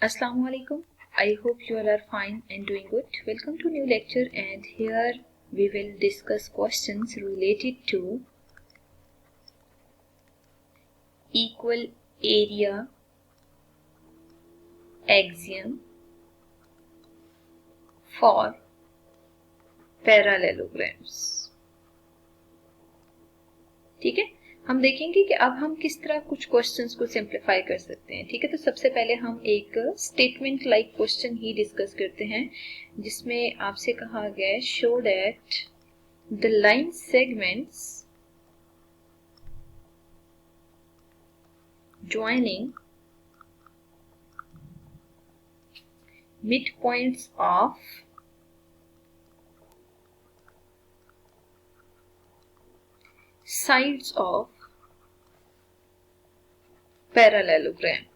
Assalamu alaikum. I hope you all are fine and doing good. Welcome to new lecture, and here we will discuss questions related to equal area axiom for parallelograms. ठीक है, हम देखेंगे कि अब हम किस तरह कुछ क्वेश्चंस को सिंप्लीफाई कर सकते हैं। ठीक है, तो सबसे पहले हम एक स्टेटमेंट लाइक क्वेश्चन ही डिस्कस करते हैं जिसमें आपसे कहा गया है show that the line segments joining midpoints of sides of parallelogram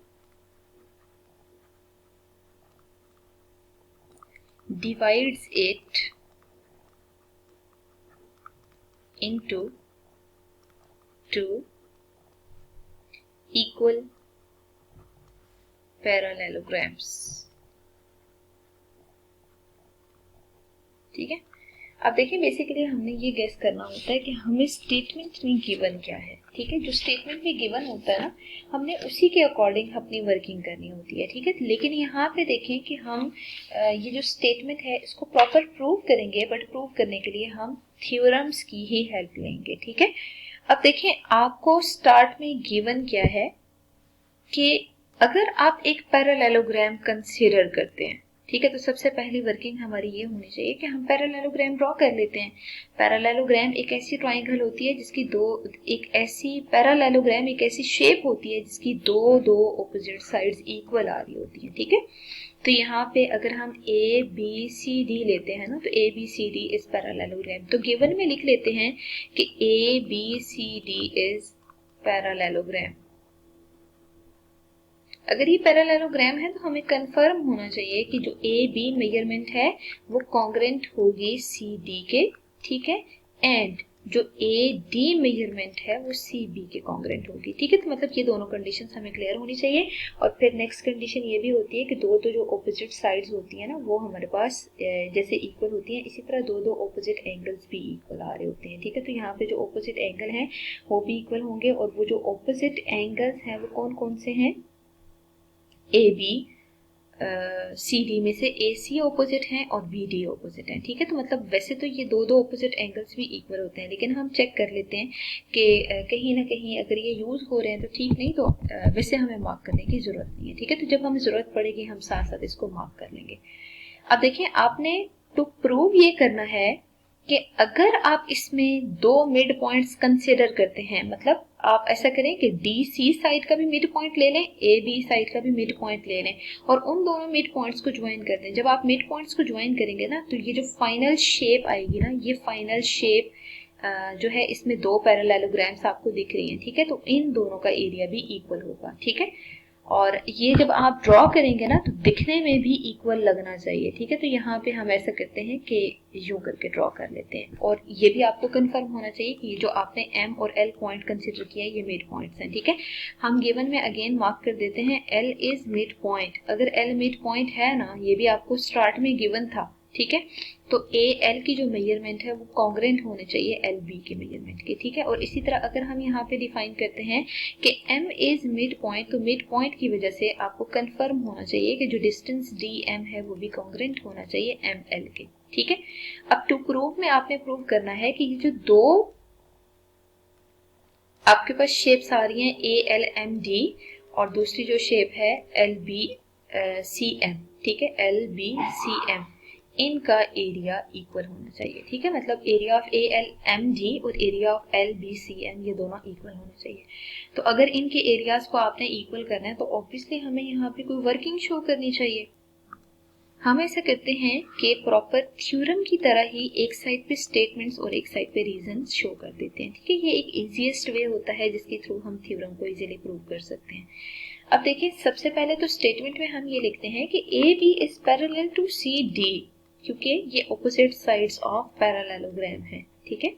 divides it into two equal parallelograms। ठीक है, अब देखिए बेसिकली हमने ये गेस करना होता है कि हमें स्टेटमेंट में गिवन क्या है। ठीक है, जो स्टेटमेंट में गिवन होता है ना, हमने उसी के अकॉर्डिंग अपनी वर्किंग करनी होती है। ठीक है, लेकिन यहाँ पे देखें कि हम ये जो स्टेटमेंट है इसको प्रॉपर प्रूव करेंगे, बट प्रूव करने के लिए हम थ्योरम्स की ही हेल्प लेंगे। ठीक है, अब देखें आपको स्टार्ट में गिवन क्या है कि अगर आप एक पैरेललोग्राम कंसीडर करते हैं, ठीक है, तो सबसे पहली वर्किंग हमारी ये होनी चाहिए कि हम पैरेललोग्राम ड्रॉ कर लेते हैं। पैरेललोग्राम एक ऐसी ट्रायंगल होती है जिसकी पैरेललोग्राम एक ऐसी शेप होती है जिसकी दो ऑपोजिट साइड्स इक्वल आ रही होती हैं। ठीक है, तो यहाँ पे अगर हम ए बी सी डी लेते हैं ना, तो A B C D is parallelogram. तो गिवन में लिख लेते हैं कि A B C D is parallelogram. अगर ये पैरेललोग्राम है तो हमें कंफर्म होना चाहिए कि जो ए बी मेजरमेंट है वो कॉन्ग्रेंट होगी सी डी के। ठीक है, एंड जो ए डी मेजरमेंट है वो सी बी के कॉन्ग्रेंट होगी। ठीक है, तो मतलब ये दोनों कंडीशंस हमें क्लियर होनी चाहिए। और फिर नेक्स्ट कंडीशन ये भी होती है कि दो जो ऑपोजिट साइड्स होती है ना वो हमारे पास जैसे इक्वल होती हैं, इसी तरह दो ऑपोजिट एंगल्स भी इक्वल आ रहे होते हैं। ठीक है, तो यहाँ पे जो ऑपोजिट एंगल हैं वो भी इक्वल होंगे, और वो जो ऑपोजिट एंगल्स हैं वो कौन कौन से हैं, ए बी सी डी में से ए सी ऑपोजिट है और बी डी ऑपोजिट है। ठीक है, तो मतलब वैसे तो ये दो ऑपोजिट एंगल्स भी इक्वल होते हैं, लेकिन हम चेक कर लेते हैं कि कहीं ना कहीं अगर ये यूज हो रहे हैं तो ठीक, नहीं तो वैसे हमें मार्क करने की जरूरत नहीं है। ठीक है, तो जब हमें जरूरत पड़ेगी हम साथ साथ इसको मार्क कर लेंगे। अब देखिए आपने टू प्रूव ये करना है कि अगर आप इसमें दो मिड पॉइंट्स कंसिडर करते हैं, मतलब आप ऐसा करें कि डी सी साइड का भी मिड पॉइंट ले लें, ए बी साइड का भी मिड पॉइंट ले लें, और उन दोनों मिड पॉइंट्स को ज्वाइन कर दें। जब आप मिड पॉइंट्स को ज्वाइन करेंगे ना, तो ये जो फाइनल शेप आएगी ना, ये फाइनल शेप जो है इसमें दो पैरेललोग्राम्स आपको दिख रही हैं। ठीक है, तो इन दोनों का एरिया भी इक्वल होगा। ठीक है, और ये जब आप ड्रॉ करेंगे ना तो दिखने में भी इक्वल लगना चाहिए। ठीक है, तो यहाँ पे हम ऐसा करते हैं कि यूं करके ड्रॉ कर लेते हैं, और ये भी आपको कंफर्म होना चाहिए कि जो आपने एम और एल पॉइंट कंसिडर किया है ये मिड पॉइंट्स हैं। ठीक है, हम गिवन में अगेन मार्क कर देते हैं एल इज मिड पॉइंट। अगर एल मिड पॉइंट है ना, ये भी आपको स्टार्ट में गिवन था। ठीक है, तो ए एल की जो मेजरमेंट है वो कॉन्ग्रेंट होने चाहिए एल बी के मेजरमेंट के। ठीक है, और इसी तरह अगर हम यहाँ पे डिफाइन करते हैं कि एम इज मिड पॉइंट, तो मिड पॉइंट की वजह से आपको कंफर्म होना चाहिए कि जो डिस्टेंस डी एम है वो भी कॉन्ग्रेंट होना चाहिए एम एल के। ठीक है, अब टू प्रूव में आपने प्रूव करना है कि ये जो दो आपके पास शेप्स आ रही हैं ए एल एम डी, और दूसरी जो शेप है एल बी सी एम, ठीक है, एल बी सी एम, इनका एरिया इक्वल होना चाहिए। ठीक है, मतलब area of A L M D और area of L B C M ये दोनों इक्वल होने चाहिए। तो अगर इनके एरियाज को आपने इक्वल करना है तो ऑब्वियसली हमें यहाँ पे कोई वर्किंग शो करनी चाहिए। हम ऐसा करते हैं कि प्रॉपर थ्योरम की तरह ही एक साइड पे स्टेटमेंट्स और एक साइड पे रीजंस शो कर देते हैं। ठीक है, ये एक इजीएस्ट वे होता है जिसके थ्रू हम थ्योरम को इजीली प्रूव कर सकते हैं। अब देखिए सबसे पहले तो स्टेटमेंट में हम ये लिखते हैं कि A B is parallel to C D, क्योंकि ये ऑपोजिट साइड्स ऑफ पैरेललोग्राम है। ठीक है,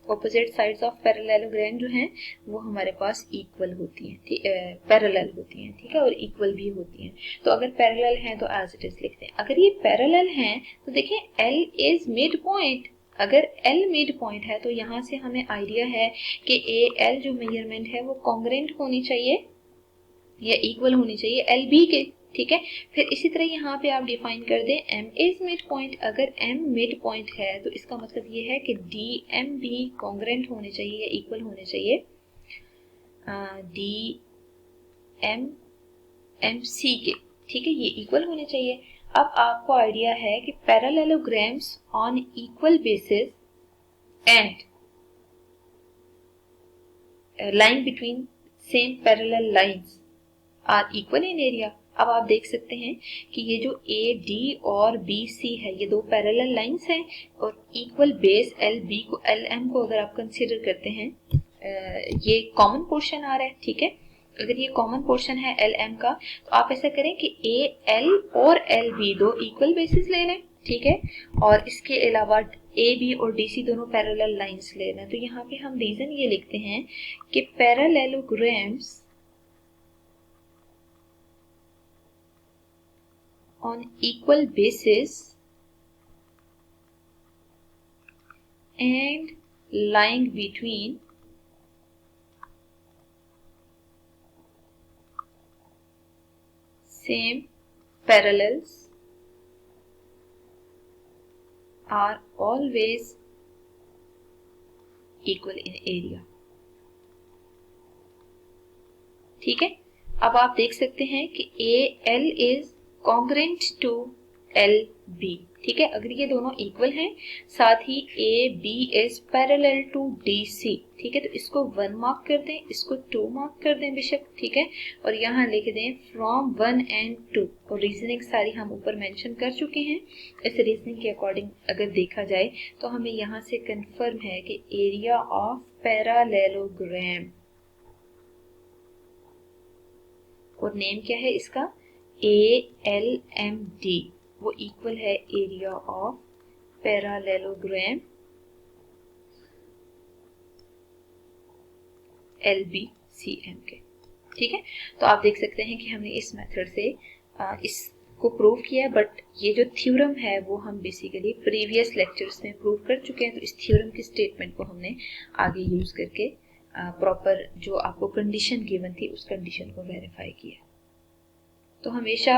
ऑपोजिट साइड्स ऑफ पैरेललोग्राम जो हैं वो हमारे पास इक्वल होती हैं, ठीक, पैरेलल होती हैं, ठीक है, और इक्वल भी होती हैं। तो अगर पैरेलल हैं तो एज इट इज लिखते हैं। अगर ये पैरेलल हैं तो देखें L इज मिड पॉइंट। अगर L मिड पॉइंट है तो यहाँ से हमें आइडिया है कि AL जो मेजरमेंट है वो कॉन्ग्रेंट होनी चाहिए या इक्वल होनी चाहिए LB के, ठीक है। फिर इसी तरह यहाँ पे आप डिफाइन कर दें M इज मिड पॉइंट। अगर M मिड पॉइंट है तो इसका मतलब ये है कि DM भी कॉन्ग्रेंट होने चाहिए या इक्वल होने चाहिए DM MC के, ठीक है, ये इक्वल होने चाहिए। अब आपको आइडिया है कि parallelograms on equal bases and lying between same parallel lines are equal in area. अब आप देख सकते हैं कि ये जो AD और BC है ये दो पैरेलल लाइंस हैं और इक्वल बेस LB को LM को अगर आप कंसीडर करते हैं ये कॉमन पोर्शन आ रहा है, ठीक है। अगर ये कॉमन पोर्शन है LM का तो आप ऐसा करें कि AL और LB दो इक्वल बेसिस ले लें, ठीक है, और इसके अलावा AB और DC दोनों पैरेलल लाइंस ले लें। तो यहाँ पे हम रीजन ये लिखते हैं कि parallelograms on equal basis and lying between same parallels are always equal in area, ठीक है। अब आप देख सकते हैं कि AL is congruent to LB, ठीक है। अगर ये दोनों इक्वल हैं, साथ ही AB is parallel to DC, ठीक है, तो इसको 1 मार्क कर दें, इसको 2 मार्क कर दें बेशक, ठीक है, और यहाँ लिख दें फ्रॉम 1 and 2। और रीजनिंग सारी हम ऊपर मेंशन कर चुके हैं। इस रीजनिंग के अकॉर्डिंग अगर देखा जाए तो हमें यहाँ से कंफर्म है कि एरिया ऑफ पैरेललोग्राम, और नेम क्या है इसका, ALMD, वो इक्वल है एरिया ऑफ पैरेललोग्राम LBCM के, ठीक है। तो आप देख सकते हैं कि हमने इस मेथड से इसको प्रूव किया, बट ये जो थ्योरम है वो हम बेसिकली प्रीवियस लेक्चर्स में प्रूव कर चुके हैं। तो इस थ्योरम की स्टेटमेंट को हमने आगे यूज करके प्रॉपर जो आपको कंडीशन गिवन थी उस कंडीशन को वेरीफाई किया। तो हमेशा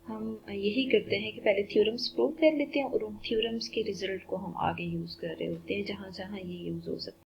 हम यही करते हैं कि पहले थ्योरम्स प्रूव कर लेते हैं और उन थ्योरम्स के रिजल्ट को हम आगे यूज कर रहे होते हैं जहां जहां ये यूज हो सकता है।